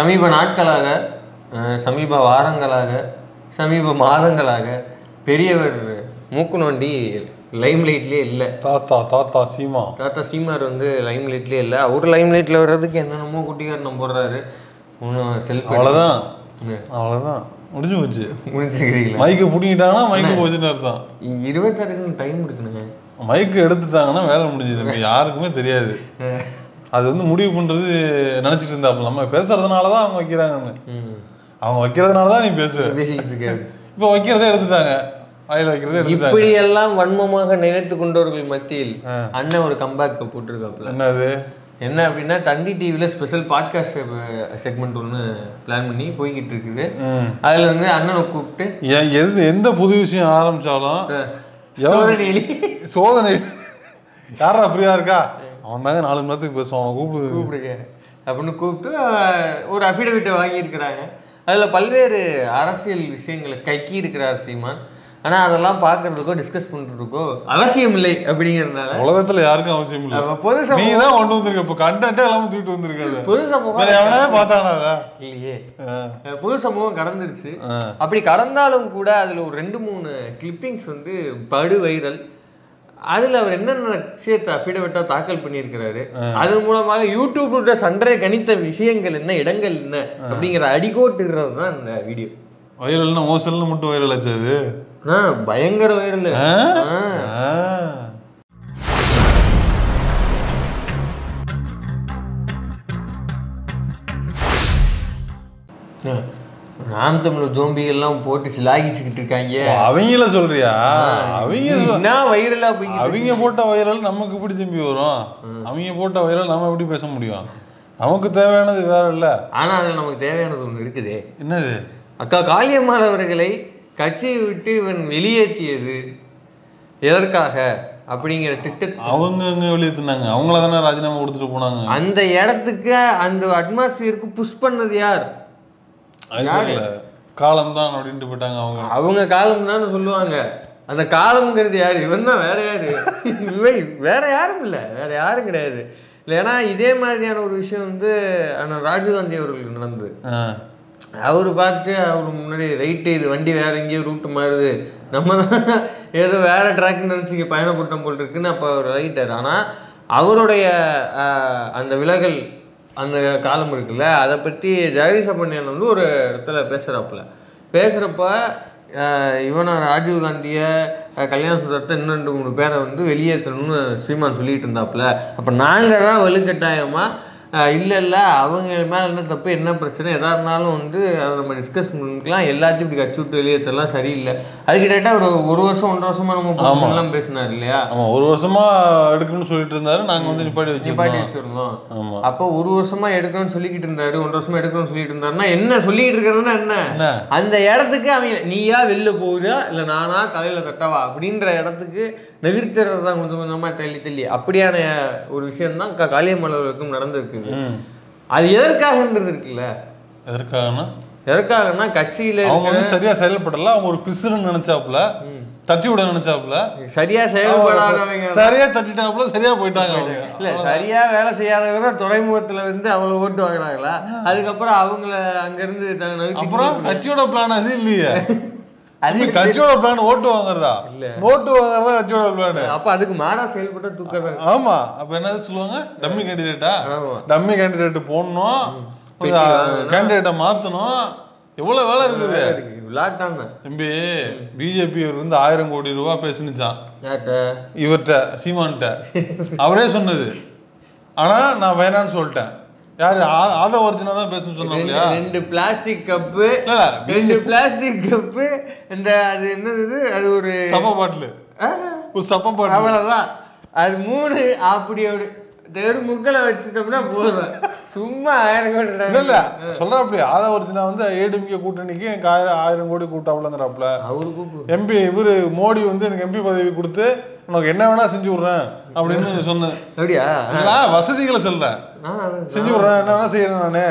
சமீப நாட்களாக, சமீப வாரங்களாக, சமீப மாதங்களாக பெரியவர் மூக்கு நோண்டி லைம்லைட்லேயே இல்லை. தாத்தா சீமார் வந்து லைம்லைட்லேயே இல்லை. அவர் லைம்லைட்டில் வர்றதுக்கு என்னென்னமோ குட்டிக்காரனம் போடுறாரு. ஒன்றும் செல்ஃப் அவ்வளோதான் முடிஞ்சு போச்சு. முடிச்சுக்கிறீங்களா? மைக்கு பிடிங்கிட்டாங்கன்னா மைக்கு போச்சுன்னு அர்த்தம். 26 டைம் இருக்குனுங்க. மைக்கு எடுத்துட்டாங்கன்னா வேலை முடிஞ்சது. யாருக்குமே தெரியாது. அது வந்து முடிவு பண்ணுறது நினச்சிட்டு இருந்தாப்புல. நம்ம பேசுறதுனால தான் அவங்க வைக்கிறாங்கன்னு. அவங்க வைக்கிறதுனால தான் நீ பேசிக்கிட்டு இருக்க. இப்போ வைக்கிறதே எடுத்துட்டாங்க. வாயில் வைக்கிறதே எடுத்துட்டாங்க. இப்படி எல்லாம் வன்மமாக நினைத்து கொண்டவர்கள் மத்தியில் அண்ணன் ஒரு கம்பேக் போட்டிருக்காப்புல. என்னது என்ன அப்படின்னா, தந்தி டிவியில் ஸ்பெஷல் பாட்காஸ்ட் செக்மெண்ட் ஒன்று பிளான் பண்ணி போய்கிட்டு இருக்குது. அதில் வந்து அண்ணனை கூப்பிட்டு எந்த புது விஷயம் ஆரம்பிச்சாலும் சோதனை யாரா அப்படியா இருக்கா, அவன் தாங்க 4 மணி நேரத்துக்கு பேசுவான், அவன் கூப்பிடுங்க அப்படின்னு கூப்பிட்டு ஒரு அஃபிடவிட்டை வாங்கியிருக்கிறாங்க. அதில் பல்வேறு அரசியல் விஷயங்களை கைக்கி இருக்கிறார் சீமான். ஆனால் அதெல்லாம் பார்க்கறதுக்கோ டிஸ்கஸ் பண்ணுறதுக்கோ அவசியம் இல்லை அப்படிங்கிறதுனால உலகத்தில் யாருக்கும் அவசியம் இல்லை. பொது நீ தான் கொண்டு வந்திருக்க. இப்போ கண்டென்ட்டே எல்லாமே தூக்கிட்டு வந்திருக்காது. பொது சமூகம் பார்த்தானா இல்லையே. பொது சமூகம் கடந்துருச்சு. அப்படி கடந்தாலும் கூட அதில் ஒரு 2-3 கிளிப்பிங்ஸ் வந்து படு வைரல். அதில் அவர் என்னென்ன விஷயத்தை அஃபிடவிட்டாக தாக்கல் பண்ணியிருக்கிறாரு, அதன் மூலமாக யூடியூப்ல சண்டை கணித்த விஷயங்கள் என்ன, இடங்கள் என்ன அப்படிங்கிற அடிகோட்டுகிறது தான் இந்த வீடியோ. வைரல்னா மோசல்னு மட்டும் வைரல் ஆச்சு. அது பயங்கர வைரல். நாம் தமிழ் ஜோம்பிகள்லாம் போட்டு சிலாகிச்சுக்கிட்டு இருக்காங்க. அவங்கள சொல்றியா? அவங்க வைரலா அவங்க போட்ட வைரல் நமக்கு எப்படி திரும்பி வரும்? அவங்க போட்ட வைரல் நம்ம எப்படி பேச முடியும்? நமக்கு தேவையானது வேற இல்ல. ஆனா அதுல நமக்கு தேவையானது ஒண்ணு இருக்குது. என்னது? அக்கா காளியம்மாள் அவர்களை கட்சியை விட்டு இவன் வெளியேற்றியது எதற்காக அப்படிங்கிற திட்டத்தை அவங்க வெளியேற்றினாங்க. அவங்கள தானே ராஜினாமா கொடுத்துட்டு போனாங்க. அந்த இடத்துக்கு அந்த அட்மாஸ்பியருக்கு புஷ் பண்ணது யார்? காலம் தான் அப்படின்ட்டு போயிட்டாங்க. அவங்க காலம் தான் சொல்லுவாங்க. அந்த காலம்ங்கிறது யாரு? இவன் தான். வேற யாரு? வேற யாரும் இல்லை, வேற யாரும் கிடையாது. இல்லைன்னா இதே மாதிரியான ஒரு விஷயம் வந்து ராஜீவ்காந்தி அவர்களுக்கு நடந்தது. அவரு பார்த்துட்டு அவரு முன்னாடி ரைட்டு, இது வண்டி வேற எங்கேயோ ரூட்டு மாறுது, நம்ம தான் ஏதோ வேற ட்ராக்குன்னு நினச்சி இங்கே பயணப்பட்டம் போல் இருக்குன்னு அப்போ அவர் ரைட்டார். ஆனால் அவருடைய அந்த விலகல் அந்த காலம் இருக்குல்ல, அதை பற்றி ஜெகதீசபண்ணியன் வந்து ஒரு இடத்துல பேசுகிறப்ப இவனை ராஜீவ்காந்தியை, கல்யாண சுந்தரத்தை, இன்னும் 2-3 பேரை வந்து வெளியேற்றணும்னு சீமான் சொல்லிட்டு இருந்தாப்புல. அப்போ நாங்கள் தான் வலுக்கட்டாயமாக இல்லை அவங்க மேலே என்ன தப்பு, என்ன பிரச்சனை, எதாக இருந்தாலும் வந்து அதை நம்ம டிஸ்கஸ் பண்ணிக்கலாம், எல்லாத்தையும் இப்படி கட்சி விட்டு வெளியேற்றலாம் சரியில்லை. அது கிட்டத்தட்ட ஒரு வருஷம் 1.5 வருஷமாக நம்ம பொதுச்செல்லாம் பேசினார் இல்லையா? ஒரு வருஷமா எடுக்கணும்னு சொல்லிட்டு இருந்தாரு. நாங்கள் வந்து நிப்பாட்டி வச்சிருந்தோம். அப்போ 1 வருஷமா எடுக்கணும்னு சொல்லிக்கிட்டு இருந்தாரு, 1.5 வருஷமா எடுக்கணும்னு சொல்லிட்டு இருந்தாருன்னா என்ன சொல்லிக்கிட்டு இருக்கிறதுனா என்ன? அந்த இடத்துக்கு அவங்க நீயா வெளில போகுதா இல்லை நானா தலையில் கட்டவா அப்படின்ற இடத்துக்கு நெகிர்த்துறது தான் கொஞ்சம் கொஞ்சமாக தள்ளி அப்படியான ஒரு விஷயம்தான் காளியம்மாள் அவர்களுக்கும் நடந்திருக்கு. அது எதற்காகன்றது இருக்குல்ல. எதற்காகனா கட்சியில அவங்க வந்து சரியா செயல்படல. அவங்க ஒரு பிசுன்னு நினைச்சாப்புல, தட்டி விட நினைச்சாப்புல, சரியா செயல்படாதவங்க சரியா தட்டிட்டாப்புல, சரியா போயிட்டாங்க. இல்ல சரியா வேலை செய்யாதவங்க துறைமுகத்துல இருந்து அவ்வளவு ஓட்டு வாங்கினாங்களா, அதுக்கப்புறம் அவங்கள அங்க இருந்து அப்புறம் கட்சியோட பிளான் அது இல்லையே. அது கட்சியோட பிளான் ஓட்டு வாங்குறதா? இல்ல, ஓட்டு வாங்குறதா கட்சியோட பிளான். அப்ப அதுக்கு மாறா செயல்பட்ட தூக்க. ஆமா. அப்ப என்ன சொல்லுவாங்க? டம்மி கேண்டிடேட்டா? டம்மி கேண்டிடேட் போடணும், கேண்டிடேட்டை மாத்தணும். எவ்வளவு வேலை இருக்குது. தம்பி, பிஜேபி வந்து 1000 கோடி ரூபாய் பேசினுச்சான் இவர்கிட்ட, சீமான்கிட்ட. அவரே சொன்னது. ஆனா நான் வேணான்னு சொல்லிட்டேன். யாரு? ஆத ஒரிஜினா தான் பேசணும்னு சொன்னாங்க. 2 பிளாஸ்டிக் கப்பு, 2 பிளாஸ்டிக் கப்பு, இந்த அது என்னது, அது ஒரு சப்ப பாட்டில், ஒரு சப்ப பாட்டில், அவ்வளவுதான். அது 3 அப்படி ஒரு தெருமுக்களை வச்சுட்டோம்னா போதும். சும்மா 1000 கோடி இல்ல சொல்ற. அப்படி ஆத ஒரிஜினா வந்து ஏடிஎம்கே கூட்டணிக்கு எனக்கு 1000 கோடி கூட்டாப்லங்கிறாப்ல. அவரு எம்பி இவரு மோடி வந்து எனக்கு எம்பி பதவி கொடுத்து உனக்கு என்ன வேணா செஞ்சு விடுறேன் அப்படின்னு சொன்னேன். அப்படியா? வசதிகளை சொல்றேன், செஞ்சு விடுறேன், என்ன வேணா செய்யறேன் நானு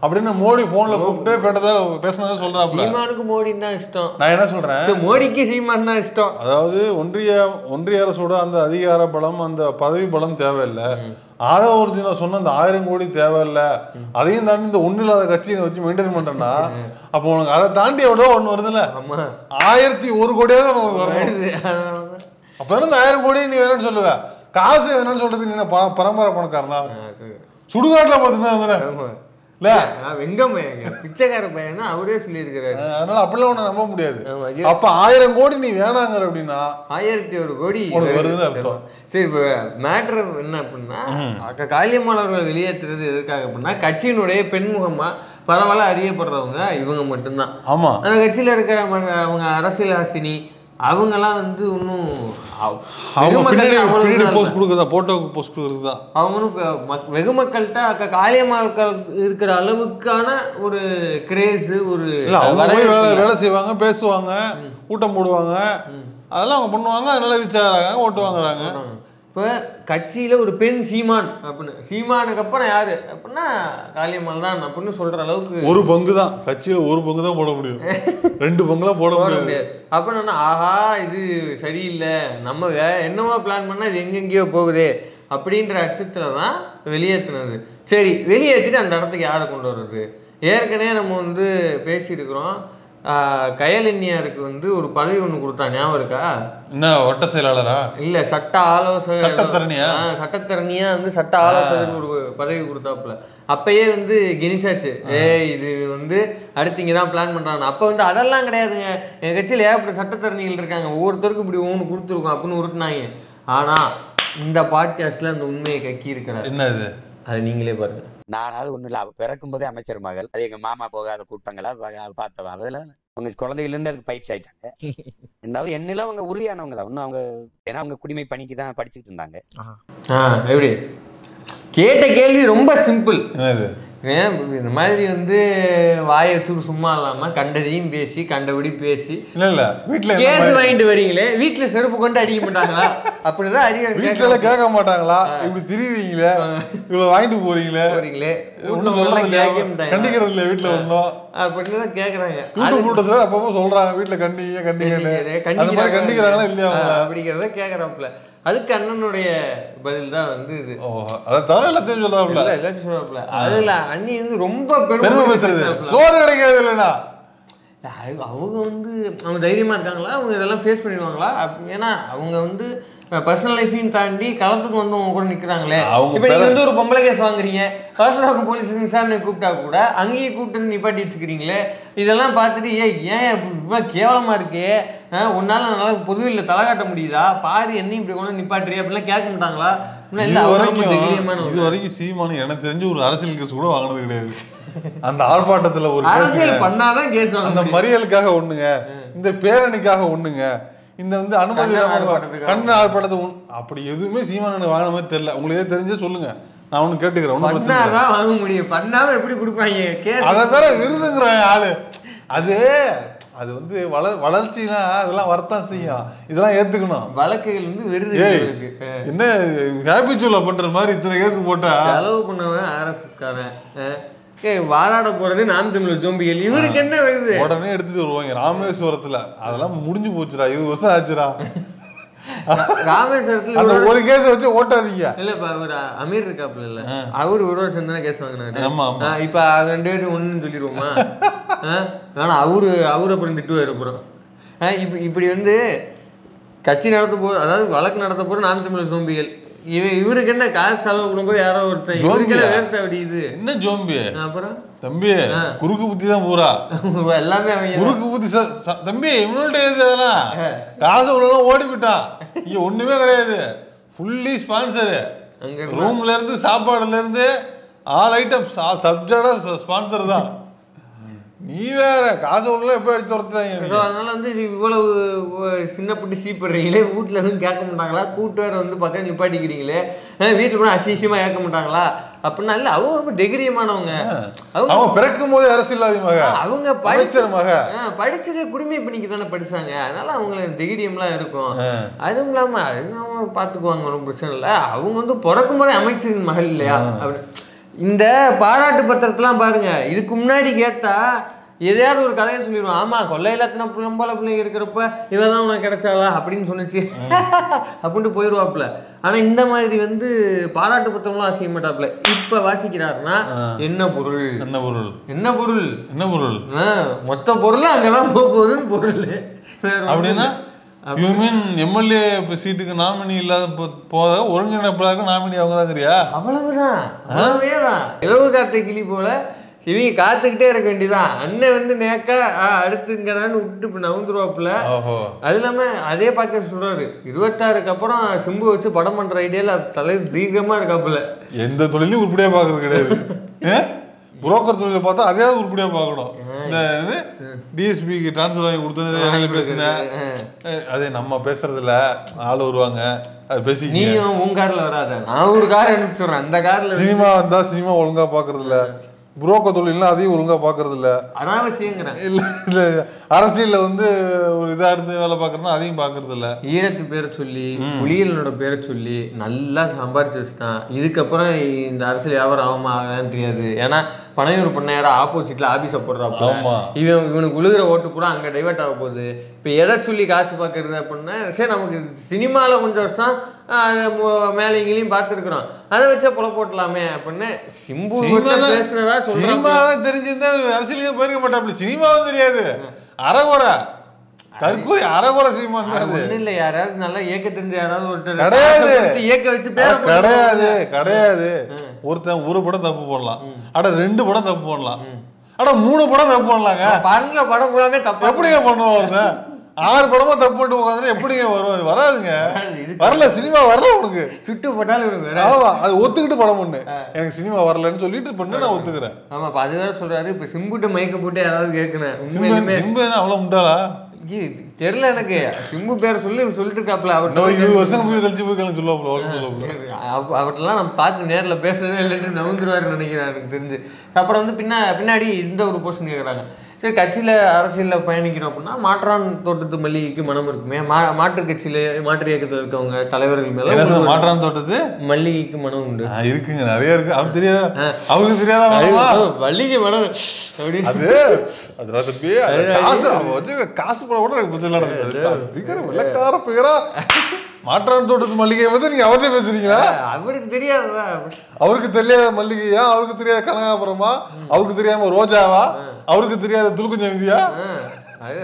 அப்படின்னு மோடி போன்ல கூப்பிட்டு பேட்டதா பேசினதா சொல்றாப்ல. சீமானுக்கு மோடி தான் இஷ்டம். நான் என்ன சொல்றேன், மோடிக்கு சீமான் தான் இஷ்டம். அதாவது ஒன்றிய அரசோட அந்த அதிகார பலம், அந்த பதவி பலம் தேவையில்லை. ஒரிஜினல் சொன்ன அந்த 1000 கோடி தேவையில்லை. அதையும் தாண்டி இந்த ஒண்ணு இல்லாத கட்சியை வச்சு மெயின்டைன் பண்றேன்னா அப்போ உனக்கு அதை தாண்டி எவ்வளோ ஒண்ணு வருதுல்ல, 1001 கோடியாவது உனக்கு வரணும். அப்பதான் இந்த 1000 கோடி நீ வேணும்னு சொல்லுவ. காசு வேணும்னு சொல்றது நீ பரம்பரை பணக்காரனா? சுடுகாட்டுல பார்த்துதான் வெங்கம் பிச்சைக்கார பையனா அவரே சொல்லியிருக்கிறாரு. அதனால அப்படிலாம் ஒண்ணு நம்ப முடியாது. அப்ப 1000 கோடி நீ வேணாங்கிற அப்படின்னா 1001 கோடி வருதுன்னு அர்த்தம். சரி, இப்ப மேட்டர் என்ன அப்படின்னா, காளியம்மாள் அவர்கள் வெளியேற்றுறது எதுக்காக அப்படின்னா, கட்சியினுடைய பெண்முகமா பரவாயில்ல அறியப்படுறவங்க இவங்க மட்டும்தான். ஆமா, அந்த கட்சியில இருக்கிற அவங்க அரசியல் ஆசினி அவங்கெல்லாம் வந்து இன்னும் அவங்களும் வெகு மக்கள்கிட்ட காளியம்மாள்கள் இருக்கிற அளவுக்கான ஒரு கிரேஸ், ஒரு வேலை செய்வாங்க, பேசுவாங்க, கூட்டம் போடுவாங்க, அதெல்லாம் அவங்க பண்ணுவாங்க. அதனால ரீச் ஆகிறாங்க, ஓட்டு வாங்குறாங்க. இப்போ கட்சியில் ஒரு பெண் சீமான் அப்படின்னு, சீமானுக்கு அப்புறம் யாரு அப்படின்னா காளியம்மாள் தான் அப்படின்னு சொல்ற அளவுக்கு ஒரு பங்கு தான் கட்சியில், ஒரு பங்கு தான் போட முடியும், 2 பங்குலாம் போட முடியாது. அப்படின்னு ஆஹா இது சரியில்லை, நம்ம என்னவோ பிளான் பண்ணால் இது எங்கெங்கேயோ போகுது அப்படின்ற அச்சத்தில் தான் வெளியேற்றினது. சரி, வெளியேற்றிட்டு அந்த இடத்துக்கு யாரை கொண்டு வர்றது? ஏற்கனவே நம்ம வந்து பேசியிருக்கிறோம், கயலன்யாருக்கு வந்து ஒரு பதவி ஒன்று கொடுத்தா ஞாபகம் இருக்கா? என்ன வட்ட செயலாளரா? இல்ல, சட்ட ஆலோசகர், சட்டத்தரணியா வந்து சட்ட ஆலோசகர் ஒரு பதவி கொடுத்தாப்புல. அப்பயே வந்து கெனிச்சாச்சு, இது வந்து அடுத்து இங்கதான் பிளான் பண்றாங்க. அப்ப வந்து அதெல்லாம் கிடையாதுங்க, எங்க கட்சியில ஏகப்பட்ட சட்டத்தரணிகள் இருக்காங்க, ஒவ்வொருத்தருக்கும் இப்படி ஒன்று கொடுத்துருக்கோம் அப்படின்னு உருட்டினாங்க. ஆனா இந்த பாட்காஸ்ட்ல அந்த உண்மையை கக்கி இருக்கிறார். என்னது அது நீங்களே பாருங்க. நானாவது ஒன்றும் இல்லை, அவள் பிறக்கும் போதே அமைச்சர் மகள், அது எங்கள் மாமா போகாத கூட்டங்களா பார்த்தவன். அதில் அவங்க குழந்தைகள்லேருந்து அதுக்கு பயிற்சி ஆயிட்டாங்க. ரெண்டாவது என்னில அவங்க உறுதியானவங்க தான். இன்னும் அவங்க ஏன்னா அவங்க குடிமை பணிக்கு தான் படிச்சுட்டு இருந்தாங்க. எப்படி கேட்ட கேள்வி ரொம்ப சிம்பிள். இந்த மாதிரி வந்து வாயை வச்சுட்டு சும்மா இல்லாம கண்டதையும் பேசி கண்டபடி பேசி இல்ல வீட்டுல கேஸ் வாங்கிட்டு வரீங்களே, வீட்டுல செருப்பு கொண்டு அடிக்க மாட்டாங்களா? அப்படிதான் வீட்டுல கேட்க மாட்டாங்களா? இப்படி திரிவீங்களே, இவ்வளவு வாங்கிட்டு போறீங்களே கண்டிக்கிறது இல்ல வீட்டுல ஒண்ணும் அப்படின்னு கேக்குறாங்க. அப்பப்போ சொல்றாங்க வீட்டுல கண்டிக்கிறாங்களா இல்லையா அப்படிங்கிறத கேக்குறாப்புல. அதுக்கு அண்ணனுடைய பதில் தான் வந்து இது. அதை தவிர எல்லாத்தையும் சொல்றாப்புல, எல்லாத்தையும் சொல்றாப்புல. அதுல அண்ணி வந்து ரொம்ப பெருமை பேசுறது, சோறு கிடைக்கிறது இல்லைன்னா அவங்க வந்து அவங்க தைரியமா இருக்காங்களா? அவங்க இதெல்லாம் ஃபேஸ் பண்ணிடுவாங்களா? ஏன்னா அவங்க வந்து பர்சனல் லைஃபையும் தாண்டி களத்துக்கு வந்து அவங்க கூட நிற்கிறாங்களே. இப்போ நீங்கள் வந்து ஒரு பொம்பளை கேஸ் வாங்குறீங்க, பர்சனல் போலீஸ் விசாரணை கூப்பிட்டா கூட அங்கேயே கூப்பிட்டு நிப்பாட்டி வச்சுக்கிறீங்களே. இதெல்லாம் பார்த்துட்டு ஏன் இவ்வளோ கேவலமாக இருக்கே, ஒன்னால நல்லா பொதுவில் தலை காட்ட முடியுதா, பாரு என்னையும் இப்படி கொண்டு நிப்பாட்டுறீ அப்படிலாம் கேட்க மாட்டாங்களா? இது வரைக்கும் சீமானு எனக்கு தெரிஞ்சு ஒரு அரசியல் கேஸ் கூட வாங்கினது கிடையாது. அந்த ஆர்ப்பாட்டத்துல ஒரு அரசியல் பண்ணாதான் கேஸ், அந்த மறியலுக்காக ஒண்ணுங்க, இந்த பேரணிக்காக ஒண்ணுங்க, இந்த வந்து அனுமதி கண்ண ஆர்ப்பாட்டத்தை அப்படி எதுவுமே சீமானு வாங்கின மாதிரி தெரியல. உங்களுக்கு தெரிஞ்சே சொல்லுங்க, நான் ஒண்ணு கேட்டுக்கிறேன். வாங்க முடியும், பண்ணாம எப்படி கொடுப்பாங்க? அதை வேற விருதுங்கிறான் ஆளு. அது வந்து வளர்ச்சிலாம் அதெல்லாம் வரத்தான் செய்யும், இதெல்லாம் ஏத்துக்கணும். வழக்குகள் வந்து விருது என்ன ஹேபிச்சுவலா பண்ற மாதிரி இத்தனை கேஸ் போட்டா செலவு பண்ணவன் RSS காரன், வாதாட போறது நாம் தமிழ் ஜோம்பிகள், இவருக்கு என்ன வருது? உடனே எடுத்துட்டு வருவாங்க ராமேஸ்வரத்துல. அதெல்லாம் முடிஞ்சு போச்சுடா, 20 வருஷம் ஆச்சுடா. ராமேஸ்வரத்துல அந்த ஒரு கேஸ் வச்சு ஓட்டாதீங்க. இல்ல இப்ப அவர் அமீர் இருக்காப்புல, இல்ல அவரு ஒரு வருஷம் தானே கேஸ் வாங்கினாரு. இப்ப 2 பேரும் ஒண்ணுன்னு சொல்லிடுவோமா? ஆனா அவரு அப்புறம் திட்டுவாரு அப்புறம். இப்படி வந்து கட்சி நடத்த போது, அதாவது வழக்கு நடத்த போது நாம் தமிழ் ஜோம்பிகள், இவருக்கு என்ன காசு செலவு பண்ணும்போது யாரோ ஒருத்தர் வேர்த்த அப்படிது. என்ன ஜோம்பி? அப்புறம் தம்பி குறுக்கு புத்தி தான் பூரா, எல்லாமே குறுக்கு புத்தி. தம்பி இவனோட இதெல்லாம் காசு உள்ளதான் ஓடி விட்டான், இங்க ஒண்ணுமே கிடையாது. ஃபுல்லி ஸ்பான்சரு, ரூம்ல இருந்து சாப்பாடுல இருந்து ஆல் ஐட்டம் சப்ஜெக்டா ஸ்பான்சர் தான். நீ வேற காசு உள்ள எப்போ அடிச்சு துரத்துறாங்க. அதனால வந்து இவ்வளவு சின்னப்பட்டு சீப்படுறீங்களே, வீட்டில் எதுவும் கேட்க மாட்டாங்களா, கூட்டுவார வந்து பக்கம் நிப்பாட்டிக்கிறீங்களே, வீட்டில் கூட அசிசியமா கேட்க மாட்டாங்களா அப்படின்னா இல்லை. அவங்க ரொம்ப டிகிரியமானவங்க. அவங்க பிறக்கும் போது அரசியல்வாதிமாக, அவங்க படிச்சதே குடிமை பணிக்கு தானே படிச்சாங்க. அதனால அவங்களுக்கு டிகிரியம்லாம் இருக்கும். அதுவும் இல்லாம அது பார்த்துக்குவாங்க, ஒன்றும் பிரச்சனை இல்லை. அவங்க வந்து பிறக்கும் போதே அமைச்சரின் மகள் இல்லையா அப்படி. இந்த பாராட்டு பத்திரத்தெல்லாம் பாருங்க, இதுக்கு முன்னாடி கேட்டா எதையாவது ஒரு கதையை சொல்லிடுவோம். ஆமா கொள்ளையில எத்தனை பிள்ளைம்போல பிள்ளைங்க இருக்கிறப்ப இவதான் உனக்கு கிடைச்சாளா அப்படின்னு சொன்னிச்சு அப்படின்ட்டு போயிடுவாப்புல. ஆனா இந்த மாதிரி வந்து பாராட்டு பத்திரம்லாம் செய்ய மாட்டாப்புல. இப்ப வாசிக்கிறாருன்னா என்ன பொருள், என்ன பொருள், என்ன பொருள், என்ன பொருள், மொத்த பொருள் அங்கெல்லாம் போகுதுன்னு பொருள். அப்படின்னா யூ மீன் எம்எல்ஏ சீட்டுக்கு நாமினி இல்லாத போத ஒருங்கிணைப்பாளருக்கு நாமினி அவங்க தான்ங்கிறியா? அவ்வளவுதான், அவ்வளவேதான். இலவு காத்த கிளி போல இவங்க காத்துக்கிட்டே இருக்க வேண்டியதான். அண்ணன் வந்து நேக்கா அடுத்துங்கிறான்னு விட்டு இப்போ நவுந்துருவாப்புல. அது இல்லாம அதே பார்க்க சொல்றாரு 26க்கு அப்புறம் சிம்பு வச்சு படம் பண்ற ஐடியால தலை தீர்க்கமா இருக்காப்புல. எந்த தொழிலையும் உருப்படியா பாக்குறது கிடையாது. புரோக்கர் தொழிலை பார்த்தா அதே உருப்படியா பார்க்கணும். இந்த டிஎஸ்பிக்கு டிரான்ஸ்ஃபர் வாங்கி கொடுத்தது பேசுனேன், அதே நம்ம பேசுறதுல ஆள் வருவாங்க, அது பேசி நீயும் உன் கார்ல வராத, நான் ஒரு கார் அனுப்பிச்சுடுறேன். அந்த கார்ல சினிமா வந்தா சினிமா ஒழுங்கா பாக்குறது இல்ல, புரோக்கர் தொழில்னா அதையும் ஒழுங்கா பாக்குறது இல்ல, அனாவசியங்கிறேன். இல்ல அரசியல்ல வந்து ஒரு இதா இருந்து வேலை பாக்குறதுனா அதையும் பாக்குறது இல்ல. ஈரத்து பேரை சொல்லி புலிகளோட பேரை சொல்லி நல்லா சம்பாரிச்சு வச்சுட்டான். இதுக்கப்புறம் இந்த அரசியல் வியாபாரம் ஆகுமா ஆகலான்னு தெரியாது. ஏன்னா பனையூர் பண்ணையார ஆப்போசிட்ல ஆபீஸை போடுறாப்பா, இவனுக்கு உழுகிற ஓட்டு கூட அங்க டைவர்ட் ஆக போகுது. இப்ப எதை சொல்லி காசு பாக்குறது அப்படின்னா, சரி நமக்கு சினிமால கொஞ்சம் வருஷம் மேல இங்கேயும் பார்த்துருக்குறோம், அதை வச்சா புல போட்டலாமே அப்படின்னு சிம்பு பேசுனதா சொல்றாங்க. தெரிஞ்சிருந்தா அரசியலுக்கு போயிருக்க மாட்டாப்ல, சினிமாவும் தெரியாது, அறகுறை தற்கொலை அறகுறை சினிமா இல்ல. யாராவது நல்லா இயக்க தெரிஞ்ச யாராவது ஒருத்தர் கிடையாது, இயக்க வச்சு கிடையாது கிடையாது. ஒருத்தன் ஒரு படம் தப்பு போடலாம், அட 2 படம் தப்பு போடலாம், அட 3 படம் தப்பு பண்ணலாங்க. பண்ணல படம் கூடாமே தப்பு எப்படிங்க பண்ணுவோம்? ஒருத்தன் 6 படமா தப்பு பண்ணிட்டு உட்காந்து எப்படிங்க வரும்? வராதுங்க, வரல, சினிமா வரல உனக்கு, சுட்டு போட்டாலும் அது ஒத்துக்கிட்டு படம் பண்ணு, எனக்கு சினிமா வரலன்னு சொல்லிட்டு பண்ணு, நான் ஒத்துக்கிறேன். ஆமா, அதுதான் சொல்றாரு. இப்ப சிம்புட்ட மயக்க போட்டு யாராவது கேட்கணும், சிம்பு அவ்வளவு உண்டாளா தெரியல எனக்கு. சிம்பு பேரை சொல்லிட்டு இருக்காப்ல. அவர் 20 வருஷம் கழிச்சு போய் சொல்லுவாப்ல. அவர்கிட்டலாம் நம்ம பார்த்து நேரில் பேசுறதே இல்லைன்னு நவுந்துருவாருன்னு நினைக்கிறேன் எனக்கு தெரிஞ்சு. அப்புறம் வந்து பின்னாடி இந்த ஒரு போர்ஷன் கேட்குறாங்க, சரி கட்சியில் அரசியலில் பயணிக்கிறோம் அப்படின்னா மாற்றான் தோட்டத்து மல்லிகைக்கு மனம் இருக்குமே, மாற்று கட்சியில் மாற்று இயக்கத்தில் இருக்கவங்க தலைவர்கள் மேலே மாற்றான் தோட்டத்து மல்லிகைக்கு மனம் உண்டு இருக்குங்க, நிறைய இருக்கு. அவருக்கு தெரியாதா? அவருக்கு தெரியாதா மல்லிகை மனம் அப்படின்னு? காசு போட கூட எனக்கு பிரச்சனை. மாற்றான் தோட்டத்து மல்லிகை வந்து நீங்க அவர்கிட்ட பேசுறீங்களா? அவருக்கு தெரியாதா? அவருக்கு தெரியாத மல்லிகையா? அவருக்கு தெரியாத கனகாபுரமா? அவருக்கு தெரியாம ரோஜாவா? அவருக்கு தெரியாத துலுக்குஞ்சந்தியா?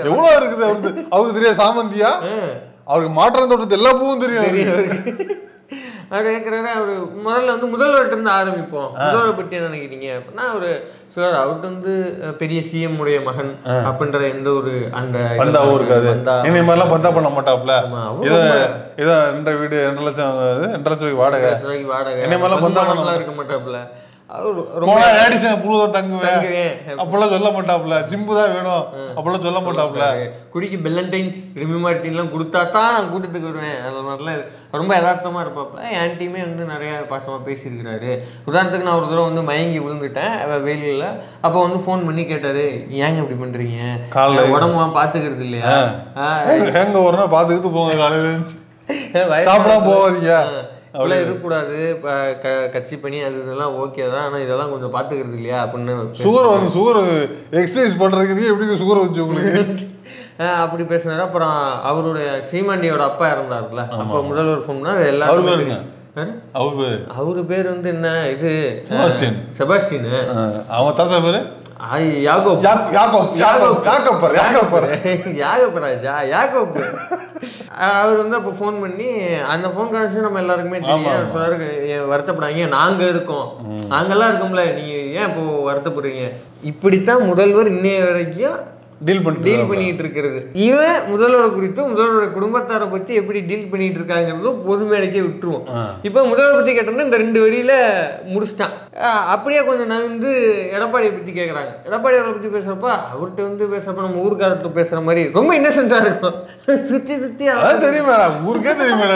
எவ்வளவு இருக்குது அவருக்கு. அவருக்கு தெரியாத சாமந்தியா? அவருக்கு மாற்றான் தோட்டத்து எல்லா பூவும் தெரியும். அவர் கேட்குறாரு, அவர் முதல்ல வந்து முதல்வர்கிட்ட இருந்து ஆரம்பிப்போம். முதல்வரை பற்றி என்ன நினைக்கிறீங்க அப்படின்னா, அவர் சொல்றாரு அவர்கிட்ட வந்து பெரிய சிஎம் உடைய மகன் அப்படின்ற எந்த ஒரு அந்த இருக்காது. இந்த மாதிரிலாம் பந்தா பண்ண மாட்டாப்ல. ஏதோ 2 வீடு 2 லட்சம் வாடகை என்ன மாதிரிலாம் பந்தா பண்ணலாம் இருக்க மாட்டாப்ல. அப்பெல்லாம் சொல்ல மாட்டாப்ல, சிம்பு தான் வேணும் அப்பெல்லாம் சொல்ல மாட்டாப்ல. குடிக்கு பெல்லண்டைன்ஸ் ரிமிமார்டின்லாம் கொடுத்தா தான் நான் கூட்டத்துக்கு வருவேன். அது மாதிரிலாம் ரொம்ப யதார்த்தமா இருப்பாப்ல. என் டீமே வந்து நிறைய பாசமா பேசியிருக்கிறாரு. உதாரணத்துக்கு நான் ஒரு தடவை வந்து மயங்கி விழுந்துட்டேன் வெயிலில். அப்போ வந்து ஃபோன் பண்ணி கேட்டாரு, ஏங்க இப்படி பண்றீங்க, உடம்புலாம் பாத்துக்கிறது இல்லையா? எங்க ஒரு நாள் பாத்துக்கிட்டு போங்க, காலையில சாப்பிடாம போவாதீங்க, அவ்வளவு இருக்கக்கூடாது, கட்சி பணி அது இதெல்லாம் ஓகே தான், ஆனா இதெல்லாம் கொஞ்சம் பாத்துக்கிறது இல்லையா அப்படின்னு. சுகர் எக்ஸசைஸ் பண்றதுக்கு எப்படி சுகர் வச்சு உங்களுக்கு அப்படி பேசினாரு. அப்புறம் அவருடைய சீமாண்டியோட அப்பா இறந்தாருல, அப்ப முதல்வர் ஃபோன்னா எல்லாரும் அவரு பேர் வந்து என்ன இது செபாஸ்டின். அவங்க தாத்தா பேரு அவர் வந்து அப்போ ஃபோன் பண்ணி அந்த ஃபோன் கான்வர்சேஷன் நம்ம எல்லாருக்குமே தெரியும். சொன்னாரு, வருத்தப்படாதீங்க, நாங்க இருக்கோம், நாங்கெல்லாம் இருக்கோம்ல, நீங்க ஏன் இப்போ வருத்தப்படுறீங்க? இப்படித்தான் முதல்வர் இன்னைய வரைக்கும் டீல் பண்ணிட்டு இருக்கிறது. இவன் முதல்வரை குறித்தும் முதல்வரோட குடும்பத்தாரை பத்தி எப்படி டீல் பண்ணிட்டு இருக்காங்கிறதும் பொது மேடைக்கே விட்டுருவோம். இப்ப முதல்வரை பத்தி கேட்டோம்னா இந்த 2 வரியில முடிச்சிட்டான். அப்படியே கொஞ்சம் நகர்ந்து எடப்பாடியை பத்தி கேட்கறாங்க. எடப்பாடி அவரை பத்தி பேசுறப்ப அவர்கிட்ட வந்து பேசுறப்ப நம்ம ஊருக்காரர்கிட்ட பேசுற மாதிரி ரொம்ப இன்னசென்டா இருக்கும். சுத்தி தெரியுமா ஊருக்கே தெரியுமா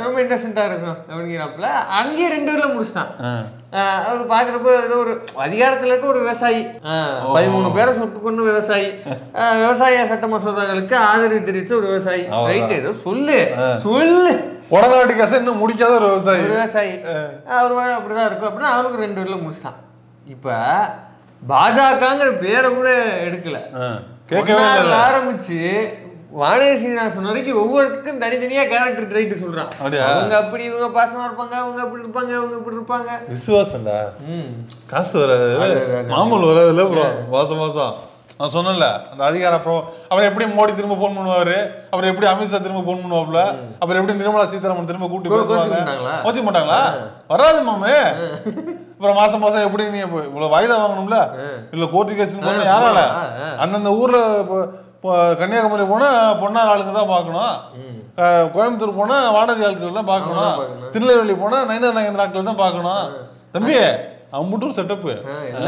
ரொம்ப இன்னசென்டா இருக்கும் அப்படிங்கிறப்பல அங்கேயே 2 வரியில முடிச்சிட்டான். அவர் பாக்குறப்ப ஏதோ ஒரு அதிகாரத்துல இருக்க ஒரு விவசாயி 13 பேரை சுட்டு கொண்டு விவசாயி விவசாய சட்ட மசோதாக்களுக்கு ஆதரவு தெரிவிச்ச ஒரு விவசாயி ரைட் ஏதோ சொல்லு உடநாட்டு கசை இன்னும் முடிக்காத ஒரு விவசாயி அவர் அப்படிதான் இருக்கும் அப்படின்னா அவருக்கு 2 வரியில முடிச்சிட்டான். இப்ப பாஜகங்கிற பேரை கூட எடுக்கல, ஆரம்பிச்சு வானதி சீனிவாசன் சொன்ன வரைக்கும் ஒவ்வொருத்துக்கும் தனித்தனியா கேரக்டர் ட்ரைட்டு சொல்றான். அவங்க அப்படி இவங்க பாசமா இருப்பாங்க, அவங்க அப்படி இருப்பாங்க, அவங்க இப்படி இருப்பாங்க. விசுவாசம்டா, காசு வராது, மாமூல் வராதுல்ல ப்ரோ. மாசம் நான் சொன்னேன்ல அந்த அதிகாரம். அப்புறம் அவர் எப்படி மோடி திரும்ப போன் பண்ணுவாரு, அவர் எப்படி அமித்ஷா திரும்ப போன் பண்ணுவாப்ல, அப்புறம் எப்படி நிர்மலா சீதாராமன் திரும்ப கூட்டி பேசுவாங்க. வச்சுக்க மாட்டாங்களா? வராது மாமே. அப்புறம் மாசம் எப்படி நீ இவ்வளவு வாய்தா வாங்கணும்ல, இல்ல கோர்ட்டு கேஸ் போன யாரால அந்தந்த ஊர்ல கன்னியாகுமரி போனா பொன்னார் ஆளுங்க தான் பார்க்கணும், கோயம்புத்தூர் போனா வானதி ஆட்கள் தான் பார்க்கணும், திருநெல்வேலி போனா நயனார் நாகேந்திர ஆட்கள் தான் பார்க்கணும். தம்பி அம்புட்டூர் செட்டப்பு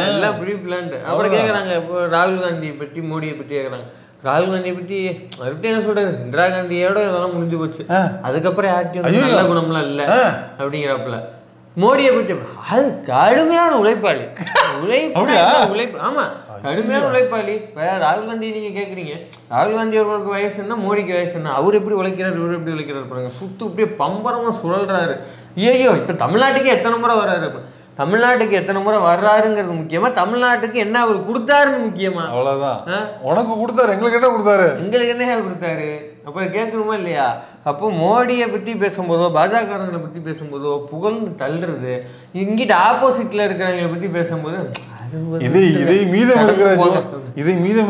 எல்லாம் ப்ரீ பிளான்டு. அப்புறம் கேட்குறாங்க இப்போ ராகுல் காந்தியை பற்றி மோடியை பற்றி கேட்குறாங்க. ராகுல் காந்தியை பற்றி அவர்கிட்ட என்ன சொல்றாரு, இந்திரா காந்தியோட இதெல்லாம் முடிஞ்சு போச்சு, அதுக்கப்புறம் யார்ட்டையும் நல்ல குணம்லாம் இல்லை அப்படிங்கிறப்பல. மோடியை பற்றி அது கடுமையான உழைப்பாளி, உழைப்பு ஆமா கடுமையான உழைப்பாளி. இப்போ ராகுல் காந்தி நீங்க கேட்குறீங்க, ராகுல் காந்தி அவர்களுக்கு வயசு என்ன, மோடிக்கு வயசு என்ன, அவர் எப்படி உழைக்கிறார், இவர் எப்படி உழைக்கிறார் பாருங்க. சுத்து அப்படியே பம்பரமா சுழல்றாரு. ஐயோ இப்போ தமிழ்நாட்டுக்கு எத்தனை முறை வர்றாரு, தமிழ்நாட்டுக்கு எத்தனை முறை வர்றாருங்கிறது முக்கியமா, தமிழ்நாட்டுக்கு என்ன அவர் கொடுத்தாருன்னு முக்கியமா? அவ்வளவுதான். உனக்கு கொடுத்தாரு, எங்களுக்கு என்ன கொடுத்தாரு, எங்களுக்கு என்ன கொடுத்தாரு அப்ப கேட்கணுமா இல்லையா? அப்போ மோடியை பத்தி பேசும்போதோ பாஜகங்களை பத்தி பேசும்போதோ புகழ்ந்து தள்ளுறது, இங்கிட்ட ஆப்போசிட்ல இருக்கிறவங்களை பத்தி பேசும்போது இதை மீதம்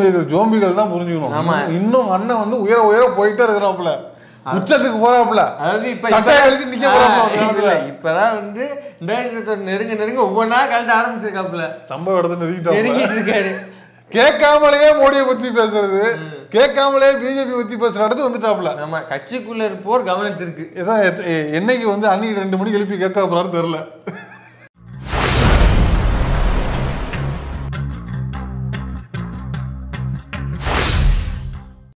இருக்கிற ஜோம்பிகள் தான் புரிஞ்சுக்கணும். இன்னும் அண்ணன் வந்து உயர உயர போயிட்டே இருக்கிறாப்புல, உச்சத்துக்கு போறாப்புல. அதாவது இப்பதான் வந்து நெருங்க ஒவ்வொன்னா கழட்ட ஆரம்பிச்சிருக்காப்புல, சம்பவ இடத்துல நெருங்கிட்டு இருக்காரு. கேட்காமலேயே மோடியை பத்தி பேசுறது, கேட்காமலே பிஜேபி பத்தி பேசுற இடத்துக்கு வந்துட்டாப்புல. நம்ம கட்சிக்குள்ள இருப்போர் கவனத்திற்கு என்னைக்கு வந்து அன்னைக்கு 2 மணிக்கு எழுப்பி கேட்க போறாரு தெரியல.